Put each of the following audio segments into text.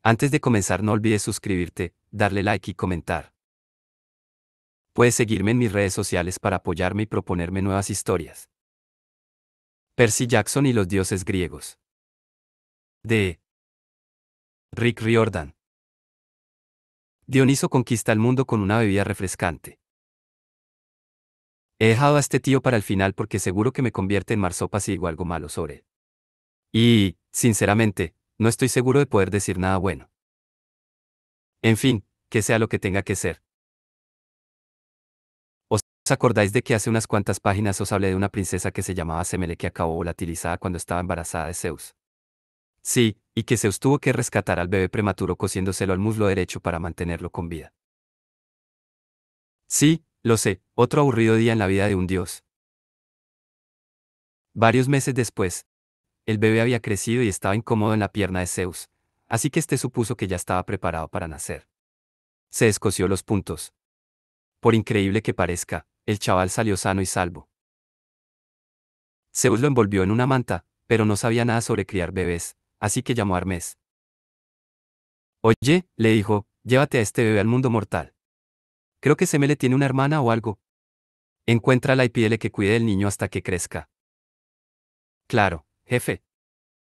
Antes de comenzar no olvides suscribirte, darle like y comentar. Puedes seguirme en mis redes sociales para apoyarme y proponerme nuevas historias. Percy Jackson y los dioses griegos. De Rick Riordan. Dioniso conquista el mundo con una bebida refrescante. He dejado a este tío para el final porque seguro que me convierte en marsopa si digo algo malo sobre él. Y, sinceramente, no estoy seguro de poder decir nada bueno. En fin, que sea lo que tenga que ser. ¿Os acordáis de que hace unas cuantas páginas os hablé de una princesa que se llamaba Semele que acabó volatilizada cuando estaba embarazada de Zeus? Sí, y que Zeus tuvo que rescatar al bebé prematuro cosiéndoselo al muslo derecho para mantenerlo con vida. Sí, lo sé, otro aburrido día en la vida de un dios. Varios meses después, el bebé había crecido y estaba incómodo en la pierna de Zeus, así que este supuso que ya estaba preparado para nacer. Se descosió los puntos. Por increíble que parezca, el chaval salió sano y salvo. Zeus lo envolvió en una manta, pero no sabía nada sobre criar bebés, así que llamó a Hermes. Oye, le dijo, llévate a este bebé al mundo mortal. Creo que Semele tiene una hermana o algo. Encuéntrala y pídele que cuide del niño hasta que crezca. Claro, jefe.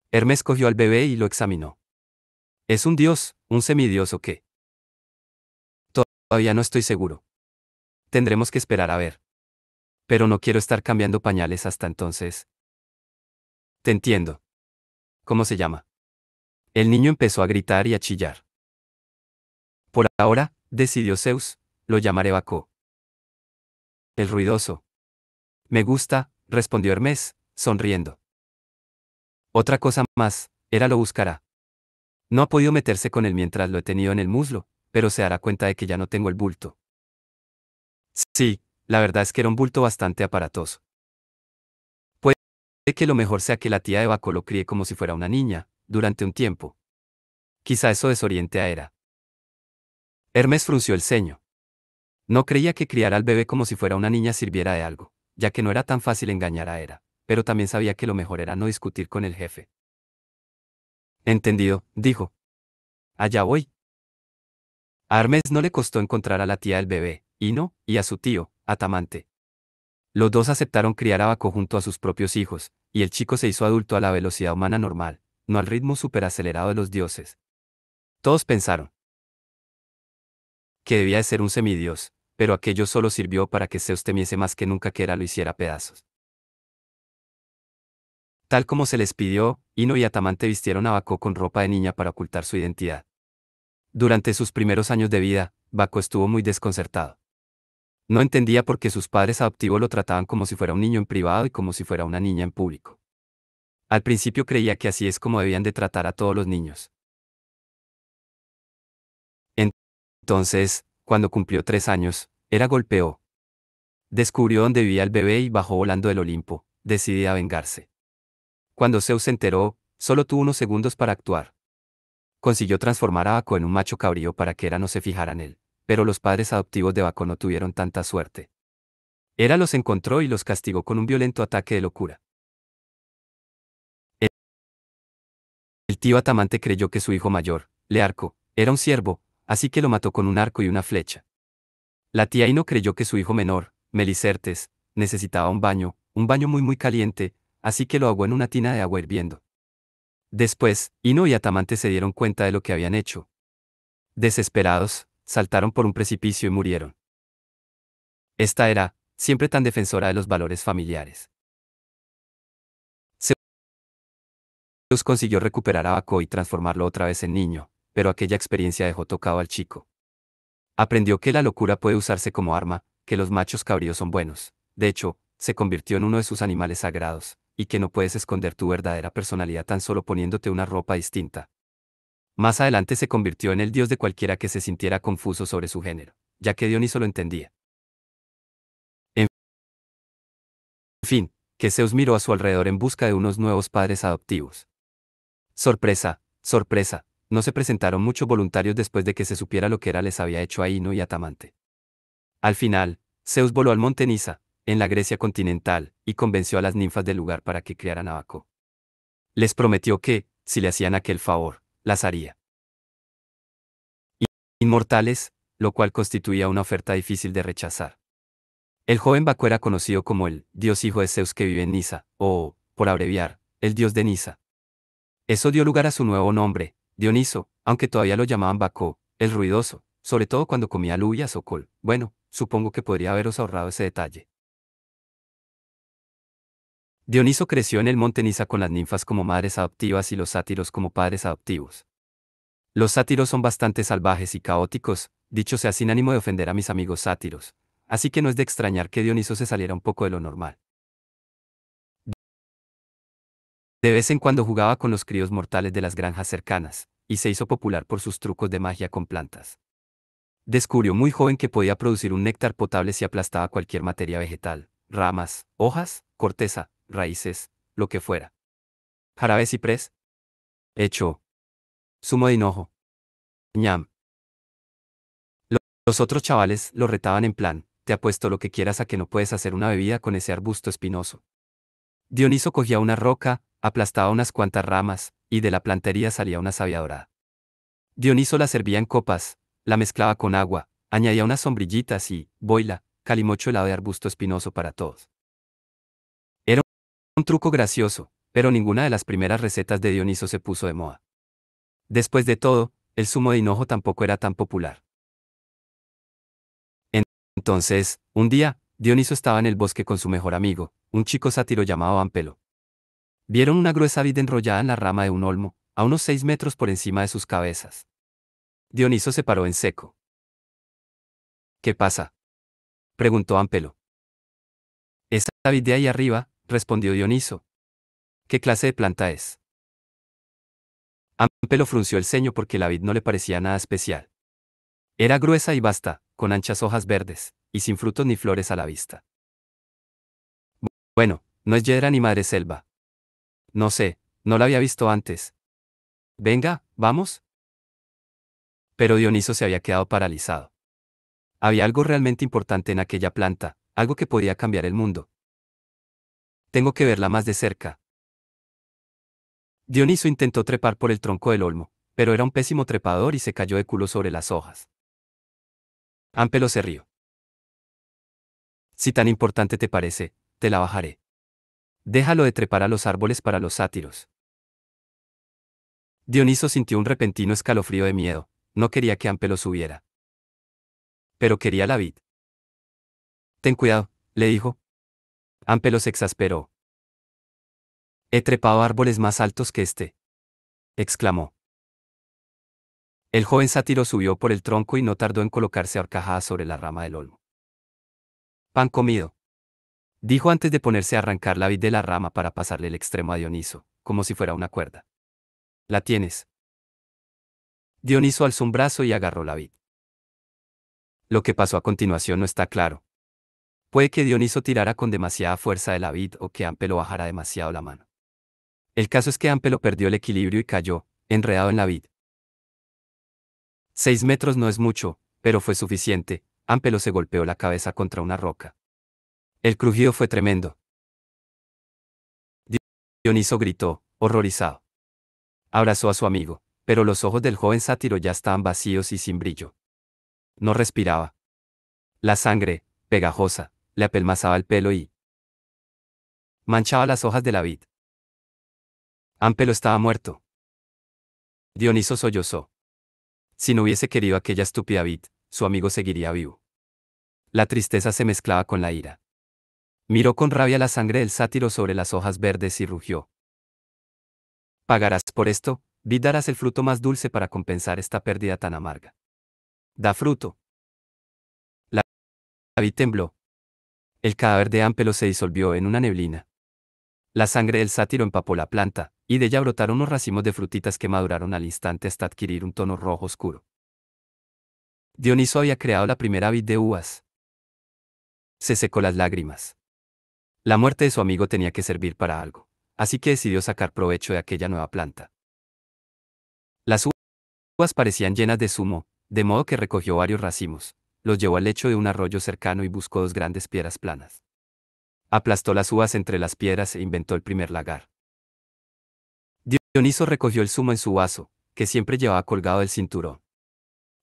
Hermes cogió al bebé y lo examinó. ¿Es un dios, un semidios o qué? Todavía no estoy seguro. Tendremos que esperar a ver. Pero no quiero estar cambiando pañales hasta entonces. Te entiendo. ¿Cómo se llama? El niño empezó a gritar y a chillar. Por ahora, decidió Zeus, lo llamaré Baco. El ruidoso. Me gusta, respondió Hermes, sonriendo. Otra cosa más, Hera lo buscará. No ha podido meterse con él mientras lo he tenido en el muslo, pero se dará cuenta de que ya no tengo el bulto. Sí, la verdad es que era un bulto bastante aparatoso. Puede que lo mejor sea que la tía de Baco lo críe como si fuera una niña, durante un tiempo. Quizá eso desoriente a Hera. Hermes frunció el ceño. No creía que criar al bebé como si fuera una niña sirviera de algo, ya que no era tan fácil engañar a Hera, pero también sabía que lo mejor era no discutir con el jefe. Entendido, dijo. Allá voy. A Hermes no le costó encontrar a la tía del bebé, Ino, y a su tío, Atamante. Los dos aceptaron criar a Baco junto a sus propios hijos, y el chico se hizo adulto a la velocidad humana normal, no al ritmo superacelerado de los dioses. Todos pensaron que debía de ser un semidios, pero aquello solo sirvió para que Zeus temiese más que nunca que Hera lo hiciera pedazos. Tal como se les pidió, Ino y Atamante vistieron a Baco con ropa de niña para ocultar su identidad. Durante sus primeros años de vida, Baco estuvo muy desconcertado. No entendía por qué sus padres adoptivos lo trataban como si fuera un niño en privado y como si fuera una niña en público. Al principio creía que así es como debían de tratar a todos los niños. Entonces, cuando cumplió 3 años, Hera golpeó. Descubrió dónde vivía el bebé y bajó volando del Olimpo, decidida a vengarse. Cuando Zeus se enteró, solo tuvo unos segundos para actuar. Consiguió transformar a Baco en un macho cabrío para que Hera no se fijara en él, pero los padres adoptivos de Baco no tuvieron tanta suerte. Hera los encontró y los castigó con un violento ataque de locura. El tío Atamante creyó que su hijo mayor, Learco, era un ciervo, así que lo mató con un arco y una flecha. La tía Ino creyó que su hijo menor, Melicertes, necesitaba un baño muy caliente, así que lo ahogó en una tina de agua hirviendo. Después, Ino y Atamante se dieron cuenta de lo que habían hecho. Desesperados, saltaron por un precipicio y murieron. Esta era, siempre tan defensora de los valores familiares. Zeus consiguió recuperar a Baco y transformarlo otra vez en niño, pero aquella experiencia dejó tocado al chico. Aprendió que la locura puede usarse como arma, que los machos cabríos son buenos, de hecho, se convirtió en uno de sus animales sagrados, y que no puedes esconder tu verdadera personalidad tan solo poniéndote una ropa distinta. Más adelante se convirtió en el dios de cualquiera que se sintiera confuso sobre su género, ya que Dioniso lo entendía. En fin, que Zeus miró a su alrededor en busca de unos nuevos padres adoptivos. Sorpresa, sorpresa, no se presentaron muchos voluntarios después de que se supiera lo que Hera les había hecho a Ino y a Atamante. Al final, Zeus voló al monte Nisa, en la Grecia continental, y convenció a las ninfas del lugar para que criaran a Baco. Les prometió que, si le hacían aquel favor, las haría. inmortales, lo cual constituía una oferta difícil de rechazar. El joven Baco era conocido como el dios hijo de Zeus que vive en Nisa, o, por abreviar, el dios de Nisa. Eso dio lugar a su nuevo nombre, Dioniso, aunque todavía lo llamaban Baco, el ruidoso, sobre todo cuando comía alubias o col. Bueno, supongo que podría haberos ahorrado ese detalle. Dioniso creció en el monte Nisa con las ninfas como madres adoptivas y los sátiros como padres adoptivos. Los sátiros son bastante salvajes y caóticos, dicho sea sin ánimo de ofender a mis amigos sátiros, así que no es de extrañar que Dioniso se saliera un poco de lo normal. De vez en cuando jugaba con los críos mortales de las granjas cercanas, y se hizo popular por sus trucos de magia con plantas. Descubrió muy joven que podía producir un néctar potable si aplastaba cualquier materia vegetal, ramas, hojas, corteza, raíces, lo que fuera. Jarabe ciprés. Hecho. Zumo de hinojo. Ñam. Los otros chavales lo retaban en plan, te apuesto lo que quieras a que no puedes hacer una bebida con ese arbusto espinoso. Dioniso cogía una roca, aplastaba unas cuantas ramas, y de la plantería salía una savia dorada. Dioniso la servía en copas, la mezclaba con agua, añadía unas sombrillitas y, boila, calimocho helado de arbusto espinoso para todos. Era un truco gracioso, pero ninguna de las primeras recetas de Dioniso se puso de moda. Después de todo, el zumo de hinojo tampoco era tan popular. Entonces, un día, Dioniso estaba en el bosque con su mejor amigo, un chico sátiro llamado Ampelo. Vieron una gruesa vid enrollada en la rama de un olmo, a unos 6 metros por encima de sus cabezas. Dioniso se paró en seco. ¿Qué pasa?, preguntó Ampelo. Esa vid de ahí arriba, respondió Dioniso. ¿Qué clase de planta es? Ampelo frunció el ceño porque la vid no le parecía nada especial. Era gruesa y vasta, con anchas hojas verdes, y sin frutos ni flores a la vista. Bueno, no es yedra ni madreselva. No sé, no la había visto antes. Venga, vamos. Pero Dioniso se había quedado paralizado. Había algo realmente importante en aquella planta, algo que podía cambiar el mundo. Tengo que verla más de cerca. Dioniso intentó trepar por el tronco del olmo, pero era un pésimo trepador y se cayó de culo sobre las hojas. Ampelo se rió. Si tan importante te parece, te la bajaré. Déjalo de trepar a los árboles para los sátiros. Dioniso sintió un repentino escalofrío de miedo, no quería que Ampelo subiera. Pero quería la vid. Ten cuidado, le dijo. Ampelo se exasperó. He trepado árboles más altos que este, exclamó. El joven sátiro subió por el tronco y no tardó en colocarse a horcajadas sobre la rama del olmo. Pan comido, dijo antes de ponerse a arrancar la vid de la rama para pasarle el extremo a Dioniso, como si fuera una cuerda. ¿La tienes? Dioniso alzó un brazo y agarró la vid. Lo que pasó a continuación no está claro. Puede que Dioniso tirara con demasiada fuerza de la vid o que Ampelo bajara demasiado la mano. El caso es que Ampelo perdió el equilibrio y cayó, enredado en la vid. 6 metros no es mucho, pero fue suficiente. Ampelo se golpeó la cabeza contra una roca. El crujido fue tremendo. Dioniso gritó, horrorizado. Abrazó a su amigo, pero los ojos del joven sátiro ya estaban vacíos y sin brillo. No respiraba. La sangre, pegajosa, le apelmazaba el pelo y manchaba las hojas de la vid. Ampelo estaba muerto. Dioniso sollozó. Si no hubiese querido aquella estúpida vid, su amigo seguiría vivo. La tristeza se mezclaba con la ira. Miró con rabia la sangre del sátiro sobre las hojas verdes y rugió. Pagarás por esto, vid, darás el fruto más dulce para compensar esta pérdida tan amarga. Da fruto. La vid tembló. El cadáver de Ampelo se disolvió en una neblina. La sangre del sátiro empapó la planta, y de ella brotaron unos racimos de frutitas que maduraron al instante hasta adquirir un tono rojo oscuro. Dioniso había creado la primera vid de uvas. Se secó las lágrimas. La muerte de su amigo tenía que servir para algo, así que decidió sacar provecho de aquella nueva planta. Las uvas parecían llenas de zumo, de modo que recogió varios racimos, los llevó al lecho de un arroyo cercano y buscó 2 grandes piedras planas. Aplastó las uvas entre las piedras e inventó el primer lagar. Dioniso recogió el zumo en su vaso, que siempre llevaba colgado del cinturón.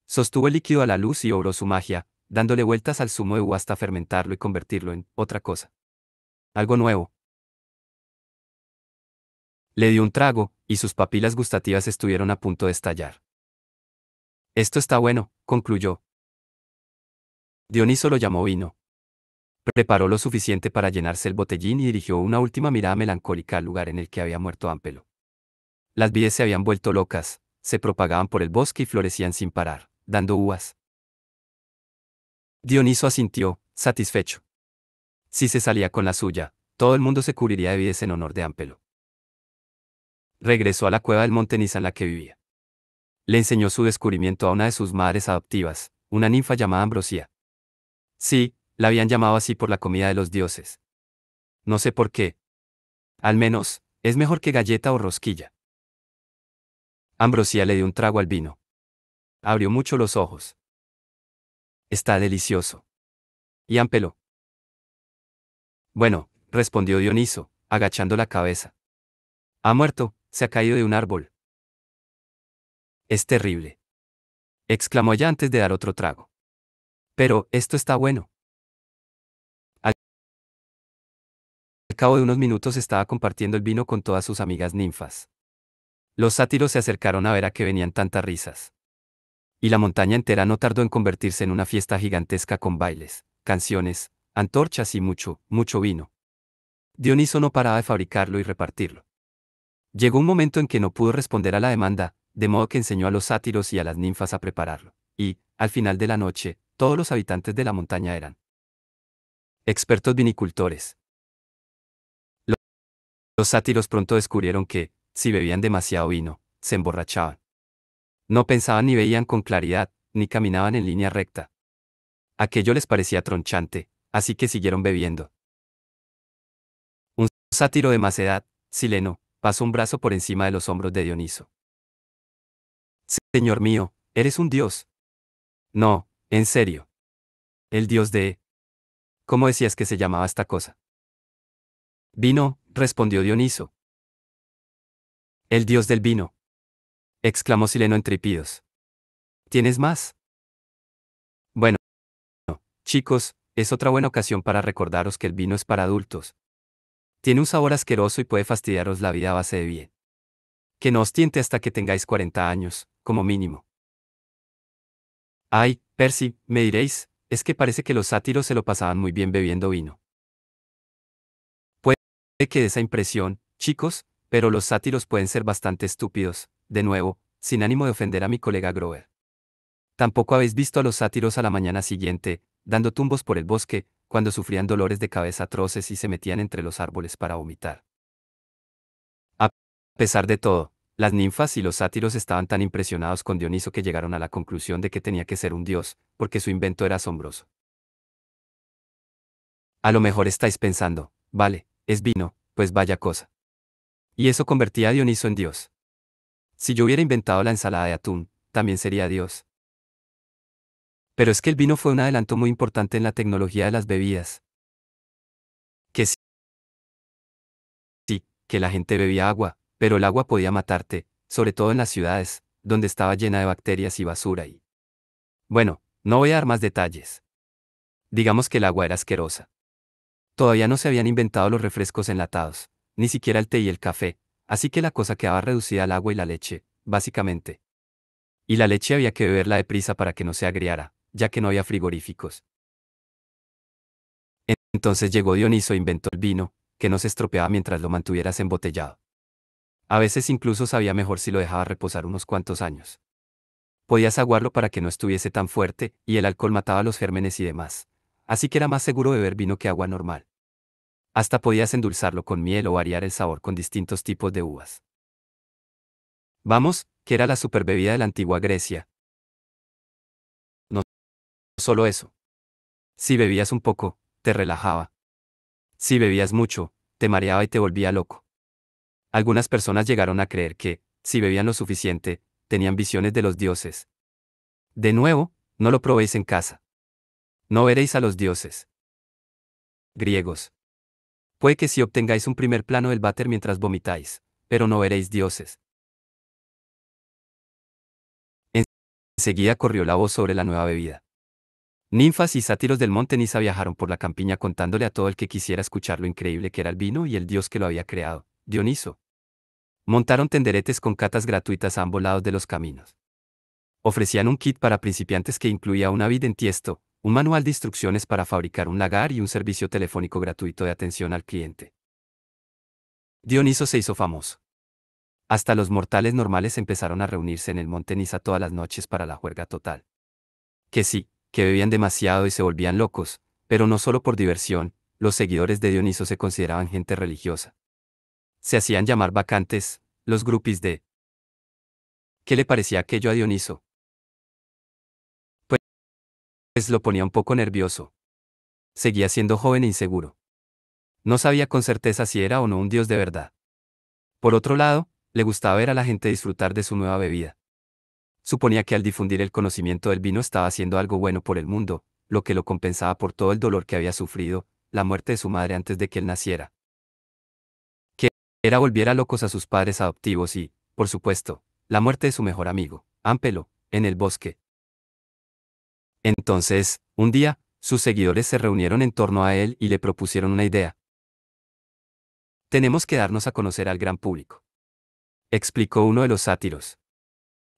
Sostuvo el líquido a la luz y obró su magia, dándole vueltas al zumo de uva hasta fermentarlo y convertirlo en otra cosa. Algo nuevo. Le dio un trago, y sus papilas gustativas estuvieron a punto de estallar. Esto está bueno, concluyó. Dioniso lo llamó vino. Preparó lo suficiente para llenarse el botellín y dirigió una última mirada melancólica al lugar en el que había muerto Ámpelo. Las vides se habían vuelto locas, se propagaban por el bosque y florecían sin parar, dando uvas. Dioniso asintió, satisfecho. Si se salía con la suya, todo el mundo se cubriría de vides en honor de Ámpelo. Regresó a la cueva del monte Nisa en la que vivía. Le enseñó su descubrimiento a una de sus madres adoptivas, una ninfa llamada Ambrosía. Sí, la habían llamado así por la comida de los dioses. No sé por qué. Al menos, es mejor que galleta o rosquilla. Ambrosía le dio un trago al vino. Abrió mucho los ojos. Está delicioso. Y Ámpelo. Bueno, respondió Dioniso, agachando la cabeza. Ha muerto, se ha caído de un árbol. Es terrible. Exclamó ella antes de dar otro trago. Pero, esto está bueno. Al cabo de unos minutos estaba compartiendo el vino con todas sus amigas ninfas. Los sátiros se acercaron a ver a qué venían tantas risas. Y la montaña entera no tardó en convertirse en una fiesta gigantesca con bailes, canciones, antorchas y mucho, mucho vino. Dioniso no paraba de fabricarlo y repartirlo. Llegó un momento en que no pudo responder a la demanda, de modo que enseñó a los sátiros y a las ninfas a prepararlo. Y, al final de la noche, todos los habitantes de la montaña eran expertos vinicultores. Lo- Los sátiros pronto descubrieron que, si bebían demasiado vino, se emborrachaban. No pensaban ni veían con claridad, ni caminaban en línea recta. Aquello les parecía tronchante, así que siguieron bebiendo. Un sátiro de más edad, Sileno, pasó un brazo por encima de los hombros de Dioniso. Señor mío, eres un dios. No, en serio. El dios de... ¿Cómo decías que se llamaba esta cosa? Vino, respondió Dioniso. El dios del vino, exclamó Sileno entre hipidos. ¿Tienes más? Bueno, chicos, es otra buena ocasión para recordaros que el vino es para adultos. Tiene un sabor asqueroso y puede fastidiaros la vida a base de bien. Que no os tiente hasta que tengáis 40 años, como mínimo. Ay, Percy, me diréis, es que parece que los sátiros se lo pasaban muy bien bebiendo vino. Puede que dé esa impresión, chicos, pero los sátiros pueden ser bastante estúpidos, de nuevo, sin ánimo de ofender a mi colega Grover. Tampoco habéis visto a los sátiros a la mañana siguiente, dando tumbos por el bosque, cuando sufrían dolores de cabeza atroces y se metían entre los árboles para vomitar. A pesar de todo, las ninfas y los sátiros estaban tan impresionados con Dioniso que llegaron a la conclusión de que tenía que ser un dios, porque su invento era asombroso. A lo mejor estáis pensando, vale, es vino, pues vaya cosa. Y eso convertía a Dioniso en dios. Si yo hubiera inventado la ensalada de atún, también sería dios. Pero es que el vino fue un adelanto muy importante en la tecnología de las bebidas. Que sí, que la gente bebía agua, pero el agua podía matarte, sobre todo en las ciudades, donde estaba llena de bacterias y basura y... Bueno, no voy a dar más detalles. Digamos que el agua era asquerosa. Todavía no se habían inventado los refrescos enlatados, ni siquiera el té y el café, así que la cosa quedaba reducida al agua y la leche, básicamente. Y la leche había que beberla deprisa para que no se agriara, ya que no había frigoríficos. Entonces llegó Dioniso e inventó el vino, que no se estropeaba mientras lo mantuvieras embotellado. A veces incluso sabía mejor si lo dejaba reposar unos cuantos años. Podías aguarlo para que no estuviese tan fuerte, y el alcohol mataba los gérmenes y demás. Así que era más seguro beber vino que agua normal. Hasta podías endulzarlo con miel o variar el sabor con distintos tipos de uvas. Vamos, que era la superbebida de la antigua Grecia. No solo eso. Si bebías un poco, te relajaba. Si bebías mucho, te mareaba y te volvía loco. Algunas personas llegaron a creer que, si bebían lo suficiente, tenían visiones de los dioses. De nuevo, no lo probéis en casa. No veréis a los dioses griegos. Puede que sí obtengáis un primer plano del váter mientras vomitáis, pero no veréis dioses. En Enseguida corrió la voz sobre la nueva bebida. Ninfas y sátiros del monte Nisa viajaron por la campiña contándole a todo el que quisiera escuchar lo increíble que era el vino y el dios que lo había creado, Dioniso. Montaron tenderetes con catas gratuitas a ambos lados de los caminos. Ofrecían un kit para principiantes que incluía una vid en tiesto, un manual de instrucciones para fabricar un lagar y un servicio telefónico gratuito de atención al cliente. Dioniso se hizo famoso. Hasta los mortales normales empezaron a reunirse en el monte Nisa todas las noches para la juerga total. Que sí, que bebían demasiado y se volvían locos, pero no solo por diversión, los seguidores de Dioniso se consideraban gente religiosa. Se hacían llamar bacantes, los grupis de... ¿Qué le parecía aquello a Dioniso? Pues lo ponía un poco nervioso. Seguía siendo joven e inseguro. No sabía con certeza si era o no un dios de verdad. Por otro lado, le gustaba ver a la gente disfrutar de su nueva bebida. Suponía que al difundir el conocimiento del vino estaba haciendo algo bueno por el mundo, lo que lo compensaba por todo el dolor que había sufrido, la muerte de su madre antes de que él naciera. Que era volviera locos a sus padres adoptivos y, por supuesto, la muerte de su mejor amigo, Ampelo, en el bosque. Entonces, un día, sus seguidores se reunieron en torno a él y le propusieron una idea. Tenemos que darnos a conocer al gran público, explicó uno de los sátiros.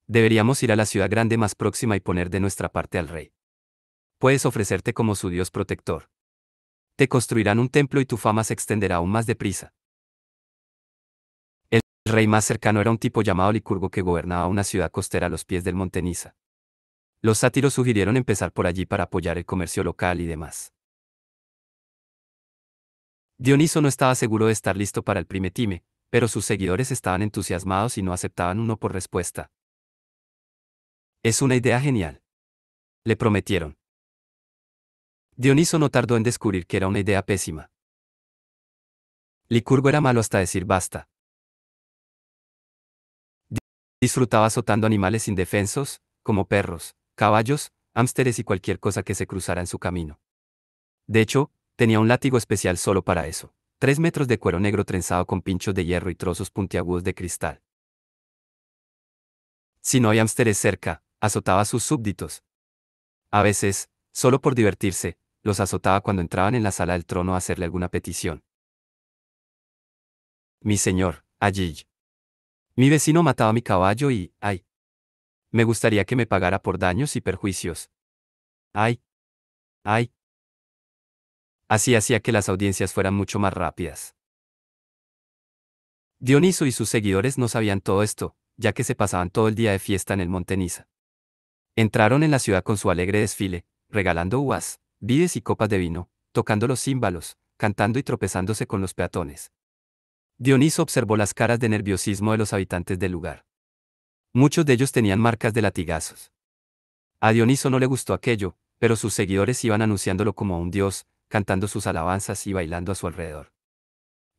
Deberíamos ir a la ciudad grande más próxima y poner de nuestra parte al rey. Puedes ofrecerte como su dios protector. Te construirán un templo y tu fama se extenderá aún más deprisa. El rey más cercano era un tipo llamado Licurgo que gobernaba una ciudad costera a los pies del monte Nisa. Los sátiros sugirieron empezar por allí para apoyar el comercio local y demás. Dioniso no estaba seguro de estar listo para el primetime, pero sus seguidores estaban entusiasmados y no aceptaban uno por respuesta. Es una idea genial, le prometieron. Dioniso no tardó en descubrir que era una idea pésima. Licurgo era malo hasta decir basta. Disfrutaba azotando animales indefensos, como perros, caballos, hámsteres y cualquier cosa que se cruzara en su camino. De hecho, tenía un látigo especial solo para eso, 3 metros de cuero negro trenzado con pinchos de hierro y trozos puntiagudos de cristal. Si no había hámsteres cerca, azotaba a sus súbditos. A veces, solo por divertirse, los azotaba cuando entraban en la sala del trono a hacerle alguna petición. Mi señor, allí. Mi vecino mataba a mi caballo y, ay. Me gustaría que me pagara por daños y perjuicios. Ay. Ay. Así hacía que las audiencias fueran mucho más rápidas. Dioniso y sus seguidores no sabían todo esto, ya que se pasaban todo el día de fiesta en el monte Nisa. Entraron en la ciudad con su alegre desfile, regalando uvas, vides y copas de vino, tocando los címbalos, cantando y tropezándose con los peatones. Dioniso observó las caras de nerviosismo de los habitantes del lugar. Muchos de ellos tenían marcas de latigazos. A Dioniso no le gustó aquello, pero sus seguidores iban anunciándolo como un dios, cantando sus alabanzas y bailando a su alrededor.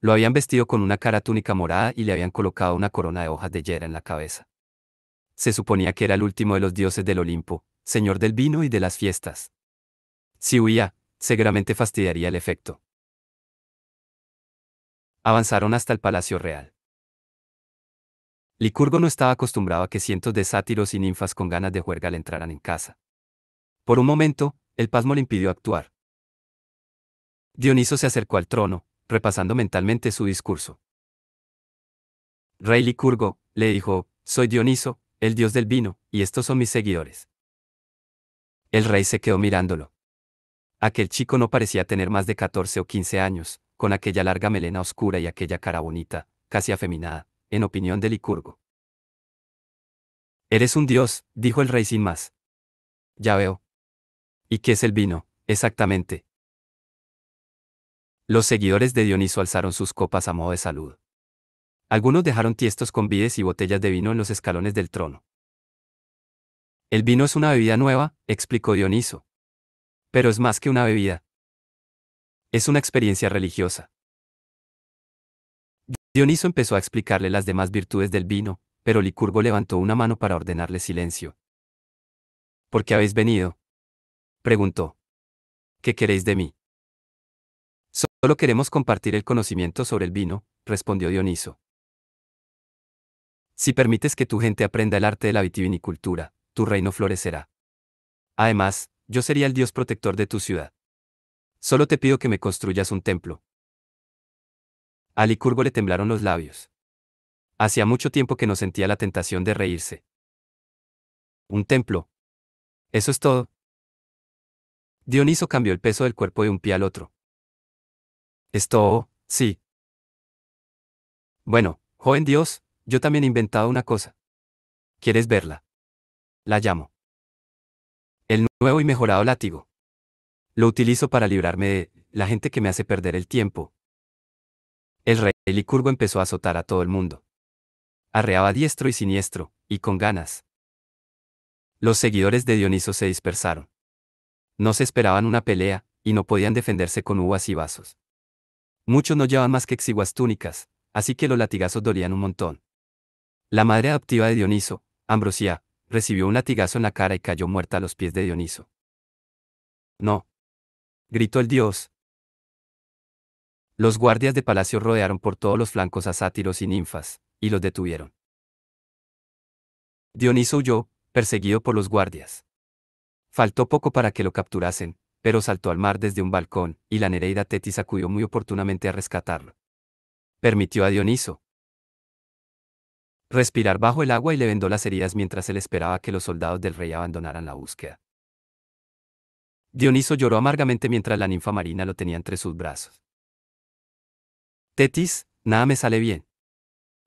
Lo habían vestido con una cara túnica morada y le habían colocado una corona de hojas de higuera en la cabeza. Se suponía que era el último de los dioses del Olimpo, señor del vino y de las fiestas. Si huía, seguramente fastidiaría el efecto. Avanzaron hasta el palacio real. Licurgo no estaba acostumbrado a que cientos de sátiros y ninfas con ganas de juerga le entraran en casa. Por un momento, el pasmo le impidió actuar. Dioniso se acercó al trono, repasando mentalmente su discurso. Rey Licurgo, le dijo, soy Dioniso, el dios del vino, y estos son mis seguidores. El rey se quedó mirándolo. Aquel chico no parecía tener más de 14 o 15 años, con aquella larga melena oscura y aquella cara bonita, casi afeminada, en opinión de Licurgo. Eres un dios, dijo el rey sin más. Ya veo. ¿Y qué es el vino, exactamente? Los seguidores de Dioniso alzaron sus copas a modo de salud. Algunos dejaron tiestos con vides y botellas de vino en los escalones del trono. El vino es una bebida nueva, explicó Dioniso. Pero es más que una bebida. Es una experiencia religiosa. Dioniso empezó a explicarle las demás virtudes del vino, pero Licurgo levantó una mano para ordenarle silencio. ¿Por qué habéis venido? Preguntó. ¿Qué queréis de mí? Solo queremos compartir el conocimiento sobre el vino, respondió Dioniso. Si permites que tu gente aprenda el arte de la vitivinicultura, tu reino florecerá. Además, yo sería el Dios protector de tu ciudad. Solo te pido que me construyas un templo. A Licurgo le temblaron los labios. Hacía mucho tiempo que no sentía la tentación de reírse. Un templo. Eso es todo. Dioniso cambió el peso del cuerpo de un pie al otro. Esto, sí. Bueno, joven Dios, yo también he inventado una cosa. ¿Quieres verla? La llamo. El nuevo y mejorado látigo. Lo utilizo para librarme de la gente que me hace perder el tiempo. El rey Licurgo empezó a azotar a todo el mundo. Arreaba diestro y siniestro, y con ganas. Los seguidores de Dioniso se dispersaron. No se esperaban una pelea, y no podían defenderse con uvas y vasos. Muchos no llevaban más que exiguas túnicas, así que los latigazos dolían un montón. La madre adoptiva de Dioniso, Ambrosia, recibió un latigazo en la cara y cayó muerta a los pies de Dioniso. No. Gritó el dios. Los guardias de palacio rodearon por todos los flancos a sátiros y ninfas, y los detuvieron. Dioniso huyó, perseguido por los guardias. Faltó poco para que lo capturasen, pero saltó al mar desde un balcón, y la Nereida Tetis acudió muy oportunamente a rescatarlo. Permitió a Dioniso respirar bajo el agua y le vendó las heridas mientras él esperaba que los soldados del rey abandonaran la búsqueda. Dioniso lloró amargamente mientras la ninfa marina lo tenía entre sus brazos. Tetis, nada me sale bien.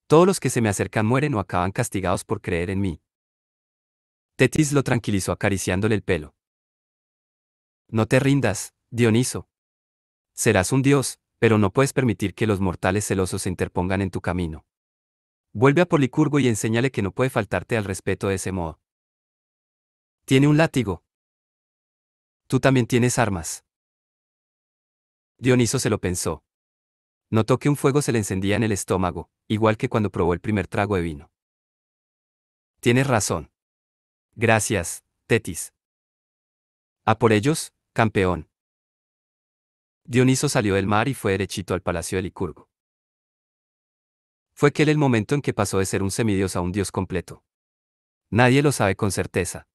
Todos los que se me acercan mueren o acaban castigados por creer en mí. Tetis lo tranquilizó acariciándole el pelo. No te rindas, Dioniso. Serás un dios, pero no puedes permitir que los mortales celosos se interpongan en tu camino. Vuelve a Policurgo y enséñale que no puede faltarte al respeto de ese modo. Tiene un látigo. Tú también tienes armas. Dioniso se lo pensó. Notó que un fuego se le encendía en el estómago, igual que cuando probó el primer trago de vino. Tienes razón. Gracias, Tetis. A por ellos, campeón. Dioniso salió del mar y fue derechito al palacio de Licurgo. Fue aquel el momento en que pasó de ser un semidios a un dios completo. Nadie lo sabe con certeza.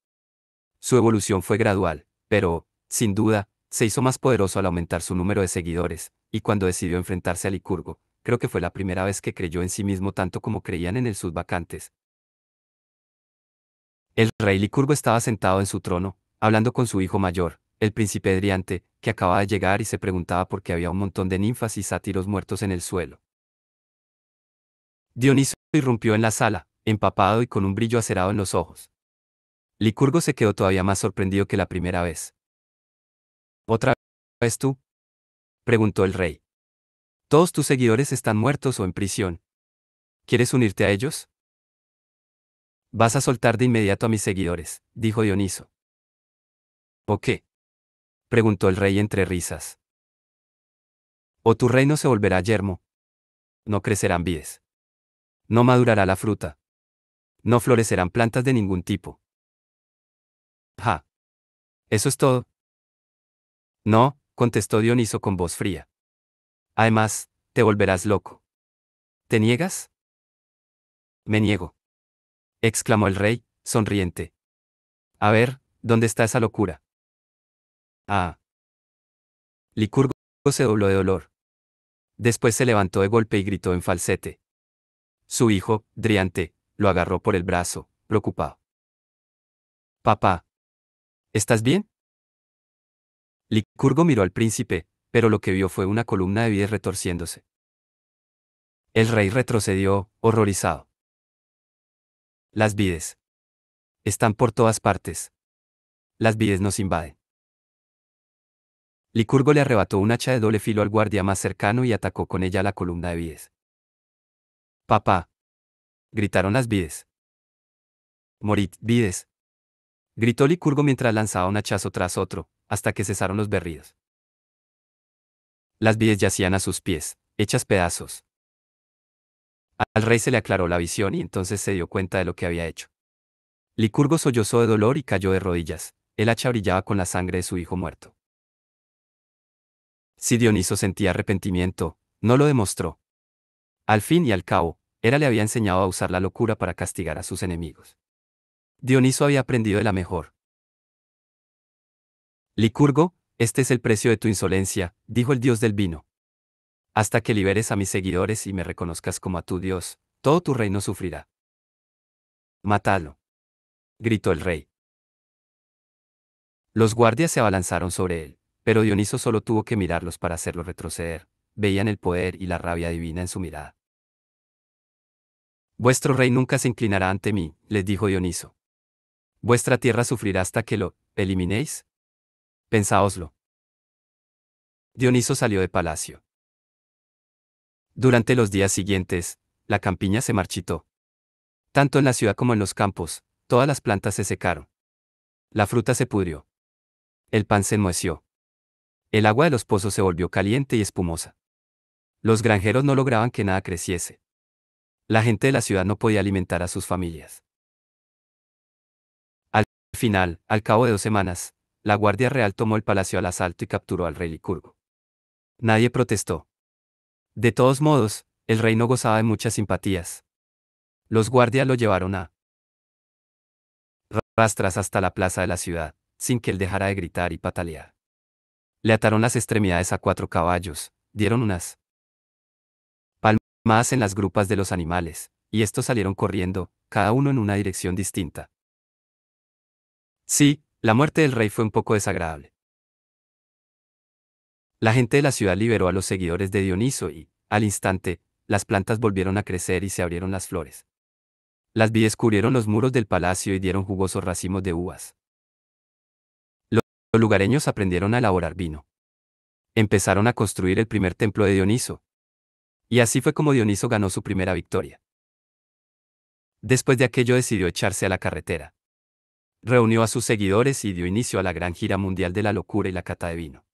Su evolución fue gradual, pero, sin duda, se hizo más poderoso al aumentar su número de seguidores, y cuando decidió enfrentarse a Licurgo, creo que fue la primera vez que creyó en sí mismo tanto como creían en el sus vacantes. El rey Licurgo estaba sentado en su trono, hablando con su hijo mayor, el príncipe Driante, que acababa de llegar y se preguntaba por qué había un montón de ninfas y sátiros muertos en el suelo. Dioniso irrumpió en la sala, empapado y con un brillo acerado en los ojos. Licurgo se quedó todavía más sorprendido que la primera vez. ¿Otra vez tú? Preguntó el rey. Todos tus seguidores están muertos o en prisión. ¿Quieres unirte a ellos? Vas a soltar de inmediato a mis seguidores, dijo Dioniso. ¿O qué? Preguntó el rey entre risas. O tu reino se volverá yermo. No crecerán vides. No madurará la fruta. No florecerán plantas de ningún tipo. Ja. ¿Eso es todo? No, contestó Dioniso con voz fría. Además, te volverás loco. ¿Te niegas? Me niego, exclamó el rey, sonriente. A ver, ¿dónde está esa locura? Ah. Licurgo se dobló de dolor. Después se levantó de golpe y gritó en falsete. Su hijo, Driante, lo agarró por el brazo, preocupado. Papá. ¿Estás bien? Licurgo miró al príncipe, pero lo que vio fue una columna de vides retorciéndose. El rey retrocedió, horrorizado. Las vides. Están por todas partes. Las vides nos invaden. Licurgo le arrebató un hacha de doble filo al guardia más cercano y atacó con ella la columna de vides. Papá. Gritaron las vides. Morid, vides. Gritó Licurgo mientras lanzaba un hachazo tras otro, hasta que cesaron los berridos. Las vides yacían a sus pies, hechas pedazos. Al rey se le aclaró la visión y entonces se dio cuenta de lo que había hecho. Licurgo sollozó de dolor y cayó de rodillas, el hacha brillaba con la sangre de su hijo muerto. Si Dioniso sentía arrepentimiento, no lo demostró. Al fin y al cabo, Hera le había enseñado a usar la locura para castigar a sus enemigos. Dioniso había aprendido de la mejor. Licurgo, este es el precio de tu insolencia, dijo el dios del vino. Hasta que liberes a mis seguidores y me reconozcas como a tu dios, todo tu reino sufrirá. Matadlo, gritó el rey. Los guardias se abalanzaron sobre él, pero Dioniso solo tuvo que mirarlos para hacerlo retroceder. Veían el poder y la rabia divina en su mirada. Vuestro rey nunca se inclinará ante mí, les dijo Dioniso. Vuestra tierra sufrirá hasta que lo eliminéis. Pensáoslo. Dioniso salió de palacio. Durante los días siguientes, la campiña se marchitó. Tanto en la ciudad como en los campos, todas las plantas se secaron. La fruta se pudrió. El pan se enmoheció. El agua de los pozos se volvió caliente y espumosa. Los granjeros no lograban que nada creciese. La gente de la ciudad no podía alimentar a sus familias. Al final, al cabo de 2 semanas, la Guardia Real tomó el palacio al asalto y capturó al rey Licurgo. Nadie protestó. De todos modos, el rey no gozaba de muchas simpatías. Los guardias lo llevaron a rastras hasta la plaza de la ciudad, sin que él dejara de gritar y patalear. Le ataron las extremidades a 4 caballos, dieron unas palmadas en las grupas de los animales, y estos salieron corriendo, cada uno en una dirección distinta. Sí, la muerte del rey fue un poco desagradable. La gente de la ciudad liberó a los seguidores de Dioniso y, al instante, las plantas volvieron a crecer y se abrieron las flores. Las vides cubrieron los muros del palacio y dieron jugosos racimos de uvas. Los lugareños aprendieron a elaborar vino. Empezaron a construir el primer templo de Dioniso. Y así fue como Dioniso ganó su primera victoria. Después de aquello decidió echarse a la carretera. Reunió a sus seguidores y dio inicio a la gran gira mundial de la locura y la cata de vino.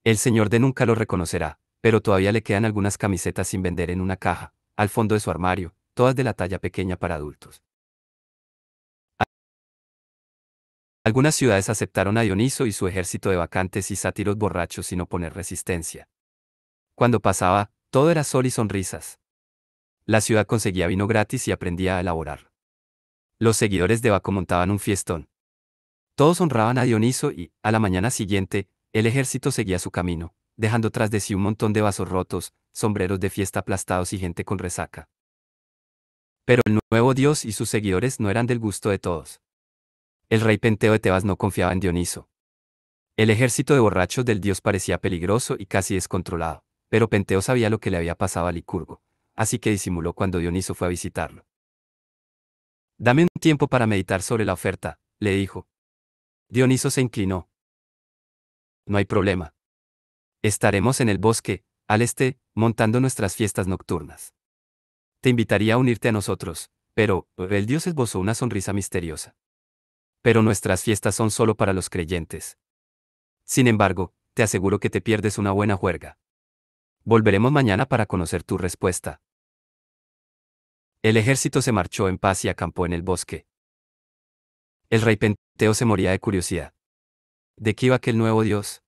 El señor de nunca lo reconocerá, pero todavía le quedan algunas camisetas sin vender en una caja, al fondo de su armario, todas de la talla pequeña para adultos. Algunas ciudades aceptaron a Dioniso y su ejército de bacantes y sátiros borrachos sin oponer resistencia. Cuando pasaba, todo era sol y sonrisas. La ciudad conseguía vino gratis y aprendía a elaborar. Los seguidores de Baco montaban un fiestón. Todos honraban a Dioniso y, a la mañana siguiente, el ejército seguía su camino, dejando tras de sí un montón de vasos rotos, sombreros de fiesta aplastados y gente con resaca. Pero el nuevo dios y sus seguidores no eran del gusto de todos. El rey Penteo de Tebas no confiaba en Dioniso. El ejército de borrachos del dios parecía peligroso y casi descontrolado, pero Penteo sabía lo que le había pasado a Licurgo, así que disimuló cuando Dioniso fue a visitarlo. Dame un tiempo para meditar sobre la oferta, le dijo. Dioniso se inclinó. No hay problema. Estaremos en el bosque, al este, montando nuestras fiestas nocturnas. Te invitaría a unirte a nosotros, pero, el dios esbozó una sonrisa misteriosa. Pero nuestras fiestas son solo para los creyentes. Sin embargo, te aseguro que te pierdes una buena juerga. Volveremos mañana para conocer tu respuesta. El ejército se marchó en paz y acampó en el bosque. El rey Penteo se moría de curiosidad. ¿De qué iba aquel nuevo dios?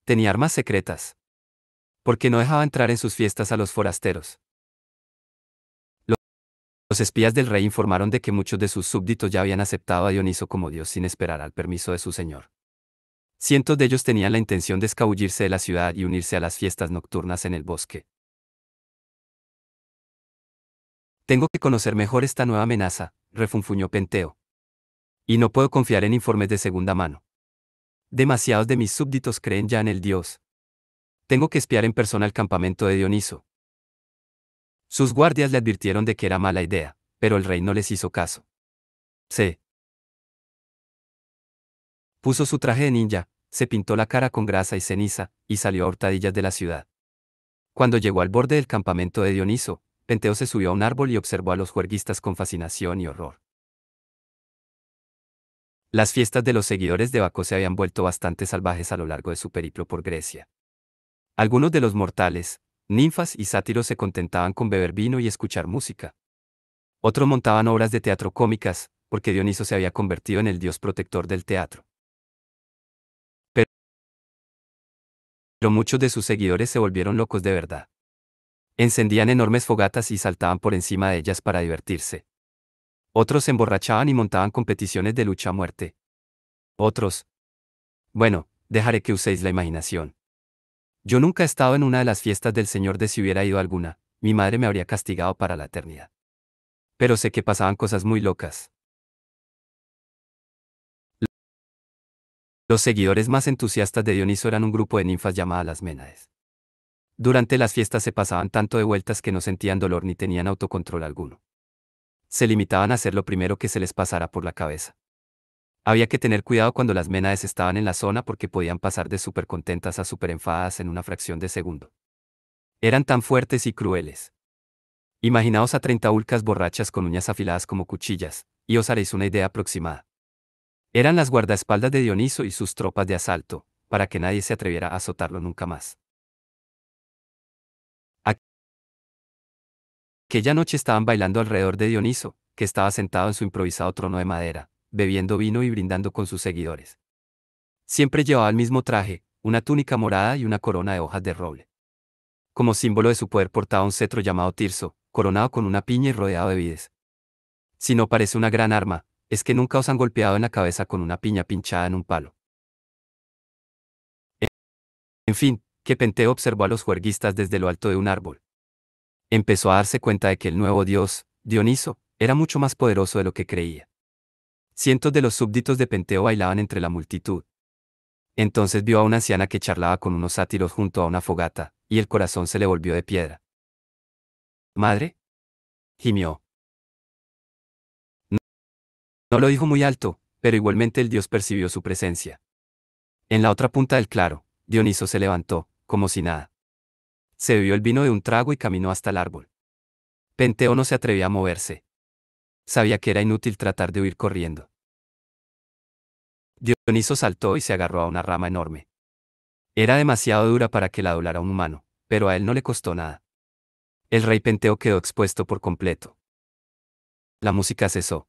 Tenía armas secretas. ¿Por qué no dejaba entrar en sus fiestas a los forasteros? Los espías del rey informaron de que muchos de sus súbditos ya habían aceptado a Dioniso como dios sin esperar al permiso de su señor. Cientos de ellos tenían la intención de escabullirse de la ciudad y unirse a las fiestas nocturnas en el bosque. Tengo que conocer mejor esta nueva amenaza, refunfuñó Penteo. Y no puedo confiar en informes de segunda mano. Demasiados de mis súbditos creen ya en el dios. Tengo que espiar en persona el campamento de Dioniso. Sus guardias le advirtieron de que era mala idea, pero el rey no les hizo caso. Se puso su traje de ninja, se pintó la cara con grasa y ceniza, y salió a hurtadillas de la ciudad. Cuando llegó al borde del campamento de Dioniso, Penteo se subió a un árbol y observó a los juerguistas con fascinación y horror. Las fiestas de los seguidores de Baco se habían vuelto bastante salvajes a lo largo de su periplo por Grecia. Algunos de los mortales, ninfas y sátiros se contentaban con beber vino y escuchar música. Otros montaban obras de teatro cómicas, porque Dioniso se había convertido en el dios protector del teatro. Pero muchos de sus seguidores se volvieron locos de verdad. Encendían enormes fogatas y saltaban por encima de ellas para divertirse. Otros se emborrachaban y montaban competiciones de lucha a muerte. Otros. Bueno, dejaré que uséis la imaginación. Yo nunca he estado en una de las fiestas del Señor de si hubiera ido a alguna, mi madre me habría castigado para la eternidad. Pero sé que pasaban cosas muy locas. Los seguidores más entusiastas de Dioniso eran un grupo de ninfas llamadas las Ménades. Durante las fiestas se pasaban tanto de vueltas que no sentían dolor ni tenían autocontrol alguno. Se limitaban a hacer lo primero que se les pasara por la cabeza. Había que tener cuidado cuando las Ménades estaban en la zona porque podían pasar de súper contentas a súper enfadadas en una fracción de segundo. Eran tan fuertes y crueles. Imaginaos a 30 ulcas borrachas con uñas afiladas como cuchillas, y os haréis una idea aproximada. Eran las guardaespaldas de Dioniso y sus tropas de asalto, para que nadie se atreviera a azotarlo nunca más. Aquella noche estaban bailando alrededor de Dioniso, que estaba sentado en su improvisado trono de madera, bebiendo vino y brindando con sus seguidores. Siempre llevaba el mismo traje, una túnica morada y una corona de hojas de roble. Como símbolo de su poder portaba un cetro llamado Tirso, coronado con una piña y rodeado de vides. Si no parece una gran arma, es que nunca os han golpeado en la cabeza con una piña pinchada en un palo. En fin, que Penteo observó a los juerguistas desde lo alto de un árbol. Empezó a darse cuenta de que el nuevo dios, Dioniso, era mucho más poderoso de lo que creía. Cientos de los súbditos de Penteo bailaban entre la multitud. Entonces vio a una anciana que charlaba con unos sátiros junto a una fogata, y el corazón se le volvió de piedra. ¿Madre? Gimió. No lo dijo muy alto, pero igualmente el dios percibió su presencia. En la otra punta del claro, Dioniso se levantó, como si nada. Se bebió el vino de un trago y caminó hasta el árbol. Penteo no se atrevía a moverse. Sabía que era inútil tratar de huir corriendo. Dioniso saltó y se agarró a una rama enorme. Era demasiado dura para que la doblara un humano, pero a él no le costó nada. El rey Penteo quedó expuesto por completo. La música cesó.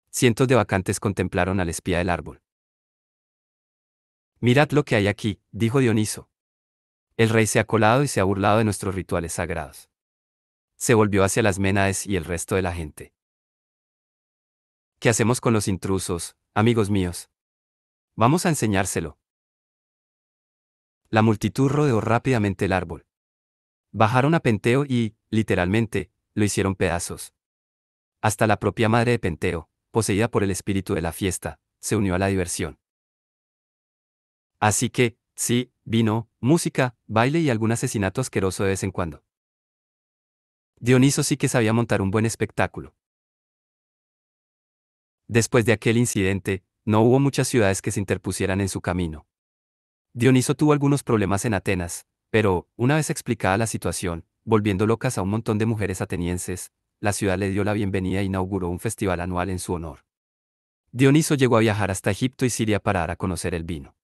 Cientos de bacantes contemplaron al espía del árbol. Mirad lo que hay aquí, dijo Dioniso. El rey se ha colado y se ha burlado de nuestros rituales sagrados. Se volvió hacia las Ménades y el resto de la gente. ¿Qué hacemos con los intrusos, amigos míos? Vamos a enseñárselo. La multitud rodeó rápidamente el árbol. Bajaron a Penteo y, literalmente, lo hicieron pedazos. Hasta la propia madre de Penteo, poseída por el espíritu de la fiesta, se unió a la diversión. Así que, sí, vino, música, baile y algún asesinato asqueroso de vez en cuando. Dioniso sí que sabía montar un buen espectáculo. Después de aquel incidente, no hubo muchas ciudades que se interpusieran en su camino. Dioniso tuvo algunos problemas en Atenas, pero, una vez explicada la situación, volviendo locas a un montón de mujeres atenienses, la ciudad le dio la bienvenida e inauguró un festival anual en su honor. Dioniso llegó a viajar hasta Egipto y Siria para dar a conocer el vino.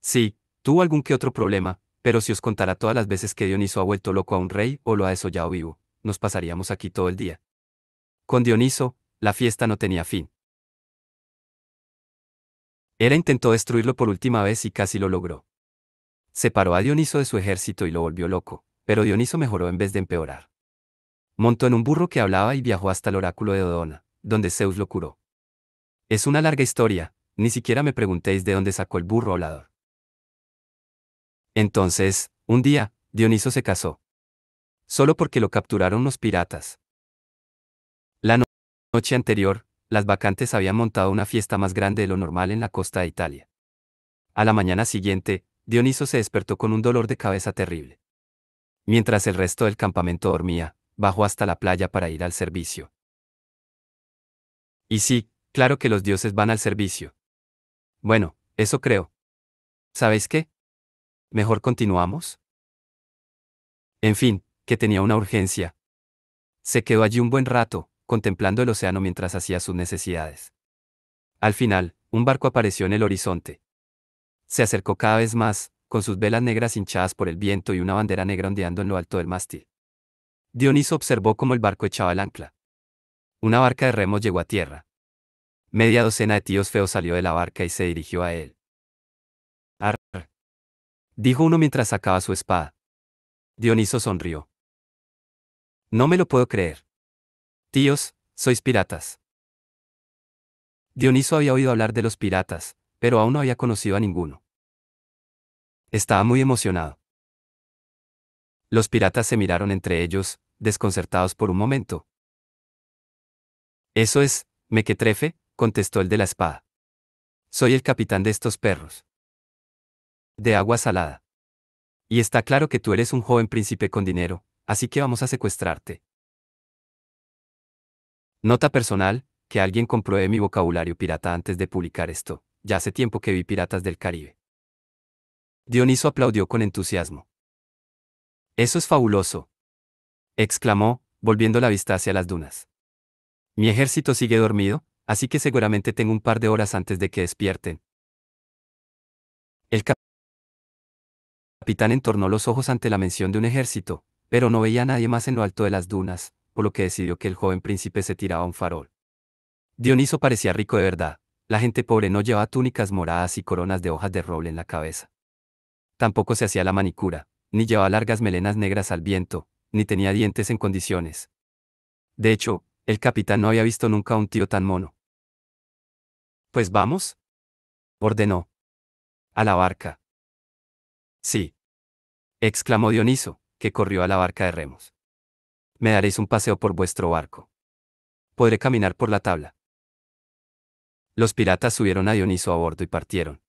Sí, tuvo algún que otro problema, pero si os contara todas las veces que Dioniso ha vuelto loco a un rey o lo ha desollado vivo, nos pasaríamos aquí todo el día. Con Dioniso, la fiesta no tenía fin. Hera intentó destruirlo por última vez y casi lo logró. Separó a Dioniso de su ejército y lo volvió loco, pero Dioniso mejoró en vez de empeorar. Montó en un burro que hablaba y viajó hasta el oráculo de Dodona, donde Zeus lo curó. Es una larga historia, ni siquiera me preguntéis de dónde sacó el burro volador. Entonces, un día, Dioniso se casó. Solo porque lo capturaron los piratas. La noche anterior, las bacantes habían montado una fiesta más grande de lo normal en la costa de Italia. A la mañana siguiente, Dioniso se despertó con un dolor de cabeza terrible. Mientras el resto del campamento dormía, bajó hasta la playa para ir al servicio. Y sí, claro que los dioses van al servicio. Bueno, eso creo. ¿Sabéis qué? ¿Mejor continuamos? En fin, que tenía una urgencia. Se quedó allí un buen rato, contemplando el océano mientras hacía sus necesidades. Al final, un barco apareció en el horizonte. Se acercó cada vez más, con sus velas negras hinchadas por el viento y una bandera negra ondeando en lo alto del mástil. Dioniso observó cómo el barco echaba el ancla. Una barca de remos llegó a tierra. Media docena de tíos feos salió de la barca y se dirigió a él. Arr, dijo uno mientras sacaba su espada. Dioniso sonrió. No me lo puedo creer. Tíos, sois piratas. Dioniso había oído hablar de los piratas, pero aún no había conocido a ninguno. Estaba muy emocionado. Los piratas se miraron entre ellos, desconcertados por un momento. Eso es, mequetrefe, contestó el de la espada. Soy el capitán de estos perros. De agua salada. Y está claro que tú eres un joven príncipe con dinero, así que vamos a secuestrarte. Nota personal, que alguien compruebe mi vocabulario pirata antes de publicar esto. Ya hace tiempo que vi Piratas del Caribe. Dioniso aplaudió con entusiasmo. Eso es fabuloso, exclamó, volviendo la vista hacia las dunas. Mi ejército sigue dormido, así que seguramente tengo un par de horas antes de que despierten. El capitán entornó los ojos ante la mención de un ejército, pero no veía a nadie más en lo alto de las dunas, por lo que decidió que el joven príncipe se tiraba a un farol. Dioniso parecía rico de verdad. La gente pobre no llevaba túnicas moradas y coronas de hojas de roble en la cabeza. Tampoco se hacía la manicura, ni llevaba largas melenas negras al viento, ni tenía dientes en condiciones. De hecho, el capitán no había visto nunca a un tío tan mono. Pues vamos, ordenó. A la barca. Sí, exclamó Dioniso, que corrió a la barca de remos. Me daréis un paseo por vuestro barco. Podré caminar por la tabla. Los piratas subieron a Dioniso a bordo y partieron.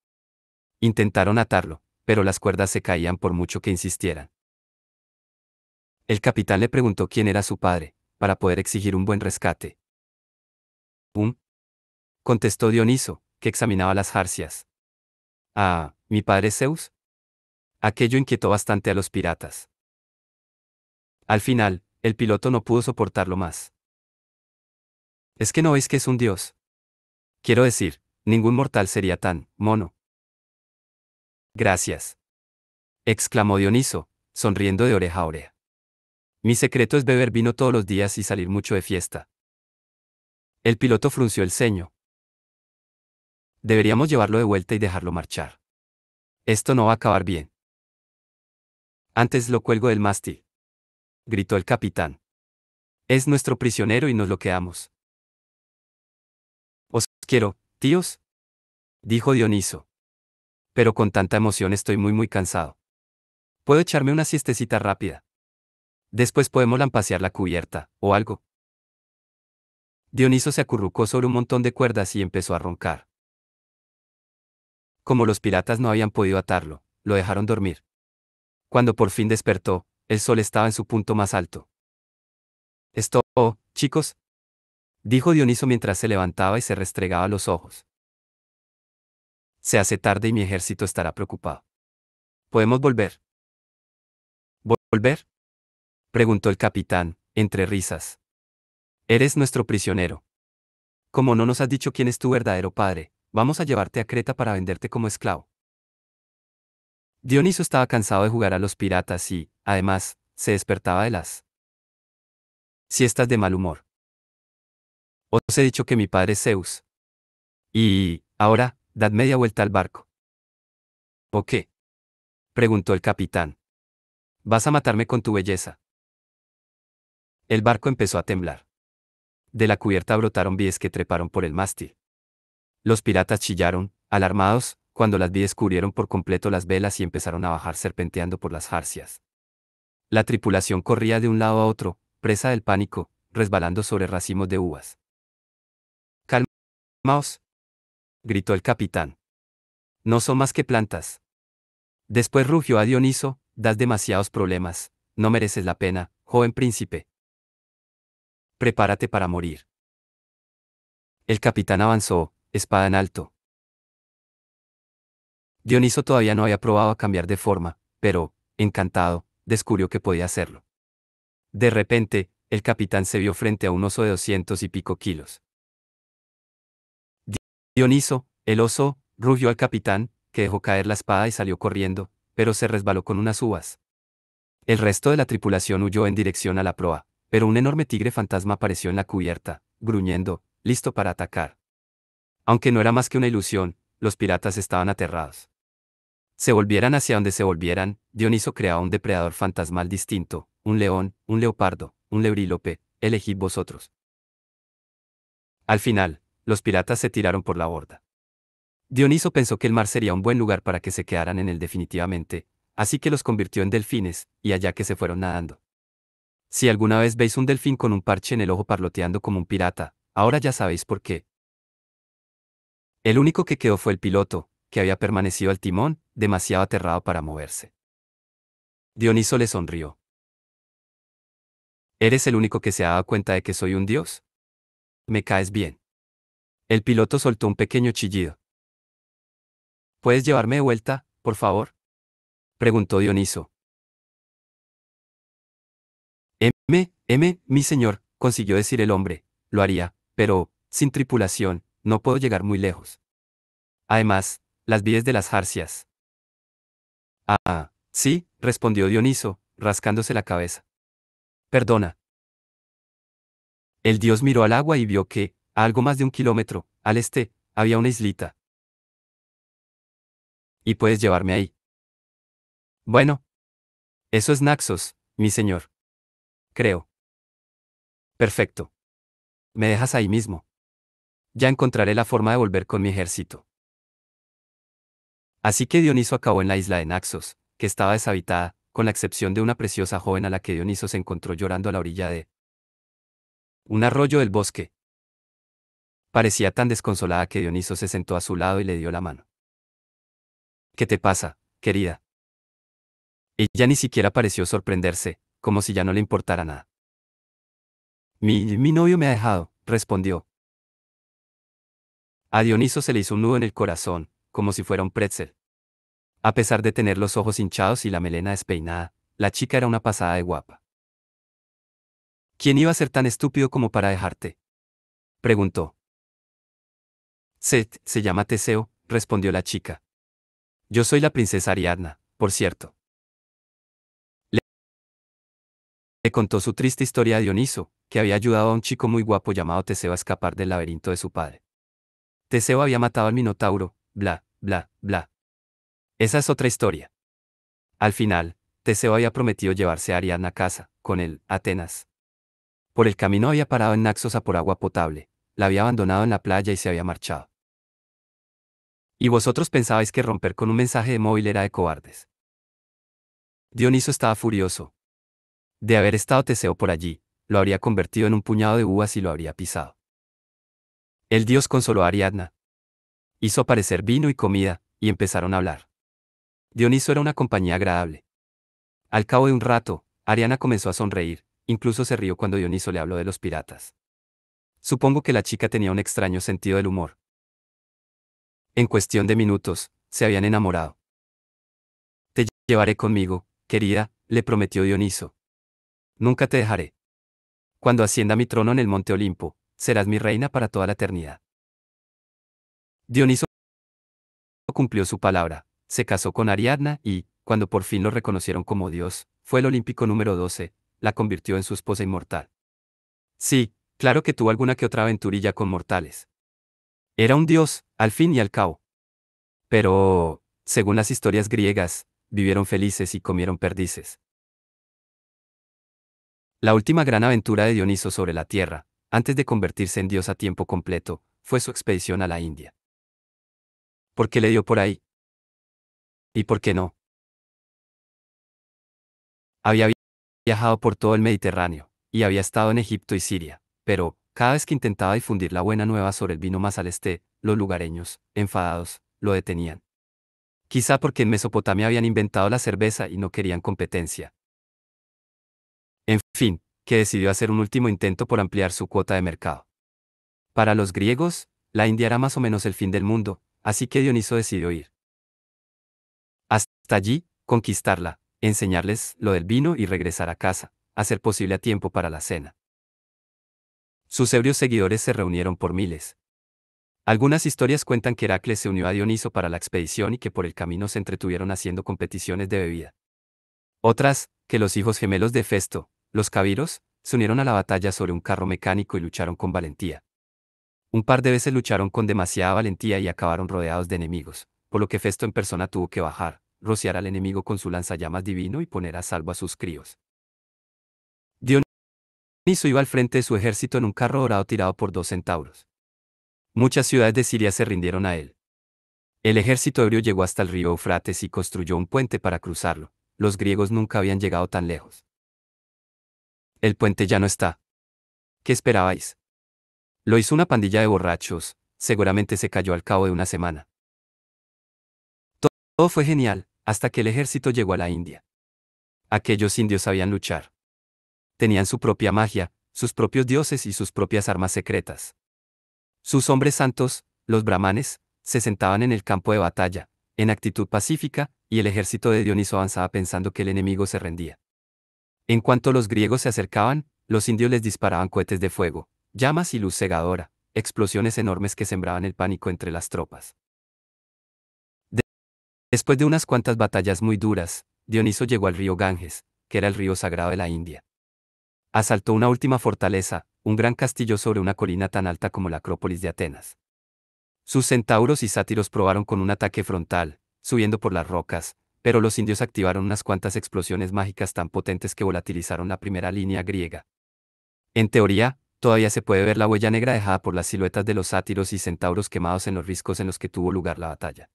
Intentaron atarlo, pero las cuerdas se caían por mucho que insistieran. El capitán le preguntó quién era su padre, para poder exigir un buen rescate. Contestó Dioniso, que examinaba las jarcias. Ah, ¿mi padre es Zeus? Aquello inquietó bastante a los piratas. Al final, el piloto no pudo soportarlo más. ¿Es que no veis que es un dios? Quiero decir, ningún mortal sería tan mono. Gracias, exclamó Dioniso, sonriendo de oreja a oreja. Mi secreto es beber vino todos los días y salir mucho de fiesta. El piloto frunció el ceño. Deberíamos llevarlo de vuelta y dejarlo marchar. Esto no va a acabar bien. Antes lo cuelgo del mástil, gritó el capitán. Es nuestro prisionero y nos lo quedamos. Os quiero, tíos, dijo Dioniso. Pero con tanta emoción estoy muy cansado. Puedo echarme una siestecita rápida. Después podemos lampasear la cubierta, o algo. Dioniso se acurrucó sobre un montón de cuerdas y empezó a roncar. Como los piratas no habían podido atarlo, lo dejaron dormir. Cuando por fin despertó, el sol estaba en su punto más alto. Oh, chicos, dijo Dioniso mientras se levantaba y se restregaba los ojos. Se hace tarde y mi ejército estará preocupado. ¿Podemos volver? ¿Volver? Preguntó el capitán, entre risas. Eres nuestro prisionero. Como no nos has dicho quién es tu verdadero padre, vamos a llevarte a Creta para venderte como esclavo. Dioniso estaba cansado de jugar a los piratas y, además, se despertaba de las siestas de mal humor. Os he dicho que mi padre es Zeus. Y, ahora, dad media vuelta al barco. ¿O qué? Preguntó el capitán. ¿Vas a matarme con tu belleza? El barco empezó a temblar. De la cubierta brotaron vides que treparon por el mástil. Los piratas chillaron, alarmados, cuando las vides cubrieron por completo las velas y empezaron a bajar serpenteando por las jarcias. La tripulación corría de un lado a otro, presa del pánico, resbalando sobre racimos de uvas. Calmaos, gritó el capitán. No son más que plantas. Después rugió a Dioniso, das demasiados problemas, no mereces la pena, joven príncipe. Prepárate para morir. El capitán avanzó, espada en alto. Dioniso todavía no había probado a cambiar de forma, pero, encantado, descubrió que podía hacerlo. De repente, el capitán se vio frente a un oso de 200 y pico kilos. Dioniso, el oso, rugió al capitán, que dejó caer la espada y salió corriendo, pero se resbaló con unas uvas. El resto de la tripulación huyó en dirección a la proa, pero un enorme tigre fantasma apareció en la cubierta, gruñendo, listo para atacar. Aunque no era más que una ilusión, los piratas estaban aterrados. Se volvieran hacia donde se volvieran, Dioniso creaba un depredador fantasmal distinto, un león, un leopardo, un lebrílope, elegid vosotros. Al final, los piratas se tiraron por la borda. Dioniso pensó que el mar sería un buen lugar para que se quedaran en él definitivamente, así que los convirtió en delfines, y allá que se fueron nadando. Si alguna vez veis un delfín con un parche en el ojo parloteando como un pirata, ahora ya sabéis por qué. El único que quedó fue el piloto, que había permanecido al timón, demasiado aterrado para moverse. Dioniso le sonrió. ¿Eres el único que se ha dado cuenta de que soy un dios? Me caes bien. El piloto soltó un pequeño chillido. ¿Puedes llevarme de vuelta, por favor? Preguntó Dioniso. Mi señor, consiguió decir el hombre, lo haría, pero, sin tripulación, no puedo llegar muy lejos. Además, las vides de las jarcias. Sí, respondió Dioniso, rascándose la cabeza. Perdona. El dios miró al agua y vio que, a algo más de 1 kilómetro, al este, había una islita. ¿Y puedes llevarme ahí? Bueno. Eso es Naxos, mi señor. Creo. Perfecto. Me dejas ahí mismo. Ya encontraré la forma de volver con mi ejército. Así que Dioniso acabó en la isla de Naxos, que estaba deshabitada, con la excepción de una preciosa joven a la que Dioniso se encontró llorando a la orilla de un arroyo del bosque. Parecía tan desconsolada que Dioniso se sentó a su lado y le dio la mano. ¿Qué te pasa, querida? Ella ni siquiera pareció sorprenderse, como si ya no le importara nada. Mi novio me ha dejado, respondió. A Dioniso se le hizo un nudo en el corazón, como si fuera un pretzel. A pesar de tener los ojos hinchados y la melena despeinada, la chica era una pasada de guapa. ¿Quién iba a ser tan estúpido como para dejarte? Preguntó. Se llama Teseo, respondió la chica. Yo soy la princesa Ariadna, por cierto. Le contó su triste historia a Dioniso, que había ayudado a un chico muy guapo llamado Teseo a escapar del laberinto de su padre. Teseo había matado al Minotauro, bla, bla, bla. Esa es otra historia. Al final, Teseo había prometido llevarse a Ariadna a casa, con él, Atenas. Por el camino había parado en Naxos a por agua potable, la había abandonado en la playa y se había marchado. ¿Y vosotros pensabais que romper con un mensaje de móvil era de cobardes? Dioniso estaba furioso. De haber estado Teseo por allí, lo habría convertido en un puñado de uvas y lo habría pisado. El dios consoló a Ariadna. Hizo aparecer vino y comida, y empezaron a hablar. Dioniso era una compañía agradable. Al cabo de un rato, Ariadna comenzó a sonreír, incluso se rió cuando Dioniso le habló de los piratas. Supongo que la chica tenía un extraño sentido del humor. En cuestión de minutos, se habían enamorado. Te llevaré conmigo, querida, le prometió Dioniso. Nunca te dejaré. Cuando ascienda mi trono en el monte Olimpo, serás mi reina para toda la eternidad. Dioniso cumplió su palabra, se casó con Ariadna y, cuando por fin lo reconocieron como dios, fue el olímpico número 12, la convirtió en su esposa inmortal. Sí, claro que tuvo alguna que otra aventurilla con mortales. Era un dios, al fin y al cabo. Pero, según las historias griegas, vivieron felices y comieron perdices. La última gran aventura de Dioniso sobre la tierra, antes de convertirse en dios a tiempo completo, fue su expedición a la India. ¿Por qué le dio por ahí? ¿Y por qué no? Había viajado por todo el Mediterráneo, y había estado en Egipto y Siria, pero, cada vez que intentaba difundir la buena nueva sobre el vino más al este, los lugareños, enfadados, lo detenían. Quizá porque en Mesopotamia habían inventado la cerveza y no querían competencia. En fin, que decidió hacer un último intento por ampliar su cuota de mercado. Para los griegos, la India era más o menos el fin del mundo, así que Dioniso decidió ir hasta allí, conquistarla, enseñarles lo del vino y regresar a casa, hacer posible a tiempo para la cena. Sus ebrios seguidores se reunieron por miles. Algunas historias cuentan que Heracles se unió a Dioniso para la expedición y que por el camino se entretuvieron haciendo competiciones de bebida. Otras, que los hijos gemelos de Festo, los Cabiros, se unieron a la batalla sobre un carro mecánico y lucharon con valentía. Un par de veces lucharon con demasiada valentía y acabaron rodeados de enemigos, por lo que Festo en persona tuvo que bajar, rociar al enemigo con su lanzallamas divino y poner a salvo a sus críos. Dioniso iba al frente de su ejército en un carro dorado tirado por 2 centauros. Muchas ciudades de Siria se rindieron a él. El ejército ebrio llegó hasta el río Eufrates y construyó un puente para cruzarlo. Los griegos nunca habían llegado tan lejos. El puente ya no está. ¿Qué esperabais? Lo hizo una pandilla de borrachos, seguramente se cayó al cabo de una semana. Todo fue genial, hasta que el ejército llegó a la India. Aquellos indios sabían luchar. Tenían su propia magia, sus propios dioses y sus propias armas secretas. Sus hombres santos, los brahmanes, se sentaban en el campo de batalla, en actitud pacífica, y el ejército de Dioniso avanzaba pensando que el enemigo se rendía. En cuanto los griegos se acercaban, los indios les disparaban cohetes de fuego, llamas y luz cegadora, explosiones enormes que sembraban el pánico entre las tropas. Después de unas cuantas batallas muy duras, Dioniso llegó al río Ganges, que era el río sagrado de la India. Asaltó una última fortaleza, un gran castillo sobre una colina tan alta como la Acrópolis de Atenas. Sus centauros y sátiros probaron con un ataque frontal, subiendo por las rocas, pero los indios activaron unas cuantas explosiones mágicas tan potentes que volatilizaron la primera línea griega. En teoría, todavía se puede ver la huella negra dejada por las siluetas de los sátiros y centauros quemados en los riscos en los que tuvo lugar la batalla.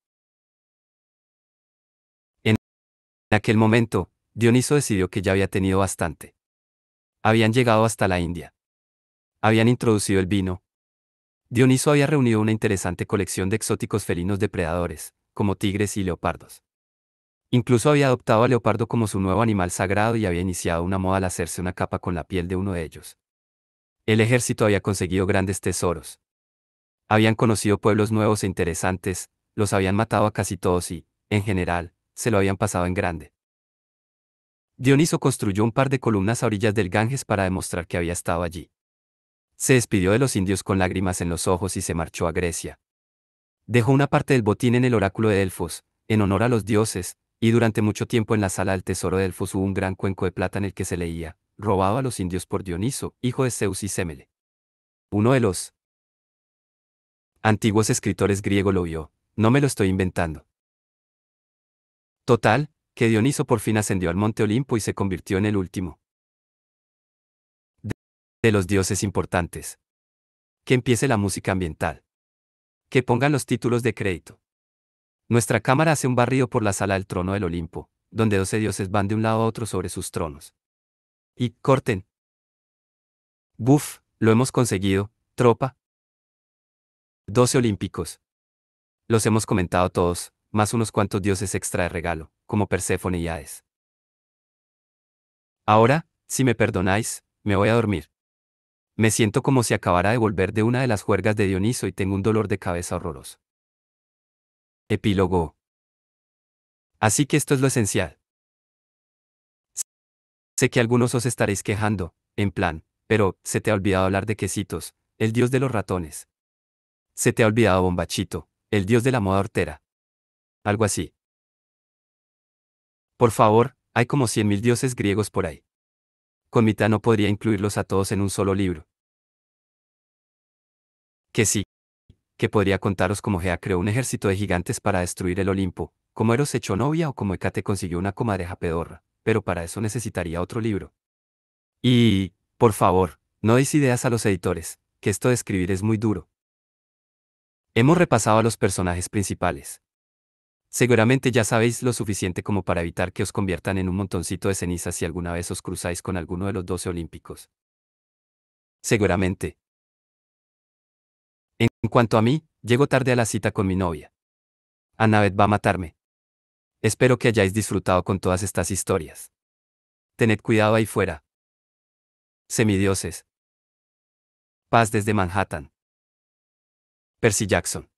En aquel momento, Dioniso decidió que ya había tenido bastante. Habían llegado hasta la India. Habían introducido el vino. Dioniso había reunido una interesante colección de exóticos felinos depredadores, como tigres y leopardos. Incluso había adoptado al leopardo como su nuevo animal sagrado y había iniciado una moda al hacerse una capa con la piel de uno de ellos. El ejército había conseguido grandes tesoros. Habían conocido pueblos nuevos e interesantes, los habían matado a casi todos y, en general, se lo habían pasado en grande. Dioniso construyó un par de columnas a orillas del Ganges para demostrar que había estado allí. Se despidió de los indios con lágrimas en los ojos y se marchó a Grecia. Dejó una parte del botín en el oráculo de Delfos, en honor a los dioses, y durante mucho tiempo en la sala del tesoro de Delfos hubo un gran cuenco de plata en el que se leía, robado a los indios por Dioniso, hijo de Zeus y Semele. Uno de los antiguos escritores griegos lo vio, no me lo estoy inventando. Total, que Dioniso por fin ascendió al monte Olimpo y se convirtió en el último de los dioses importantes. Que empiece la música ambiental. Que pongan los títulos de crédito. Nuestra cámara hace un barrido por la sala del trono del Olimpo, donde 12 dioses van de un lado a otro sobre sus tronos. Y corten. Buf, lo hemos conseguido, tropa. 12 olímpicos. Los hemos comentado todos, más unos cuantos dioses extra de regalo, como Perséfone y Hades. Ahora, si me perdonáis, me voy a dormir. Me siento como si acabara de volver de una de las juergas de Dioniso y tengo un dolor de cabeza horroroso. Epílogo. Así que esto es lo esencial. Sé que algunos os estaréis quejando, en plan, pero, se te ha olvidado hablar de Quesitos, el dios de los ratones. Se te ha olvidado Bombachito, el dios de la moda hortera. Algo así. Por favor, hay como 100.000 dioses griegos por ahí. Con mitad no podría incluirlos a todos en un solo libro. Que sí, que podría contaros cómo Gea creó un ejército de gigantes para destruir el Olimpo, cómo Eros echó novia o cómo Hécate consiguió una comadreja pedorra, pero para eso necesitaría otro libro. Y, por favor, no deis ideas a los editores, que esto de escribir es muy duro. Hemos repasado a los personajes principales. Seguramente ya sabéis lo suficiente como para evitar que os conviertan en un montoncito de cenizas si alguna vez os cruzáis con alguno de los 12 olímpicos. Seguramente. En cuanto a mí, llego tarde a la cita con mi novia. Annabeth va a matarme. Espero que hayáis disfrutado con todas estas historias. Tened cuidado ahí fuera. Semidioses. Paz desde Manhattan. Percy Jackson.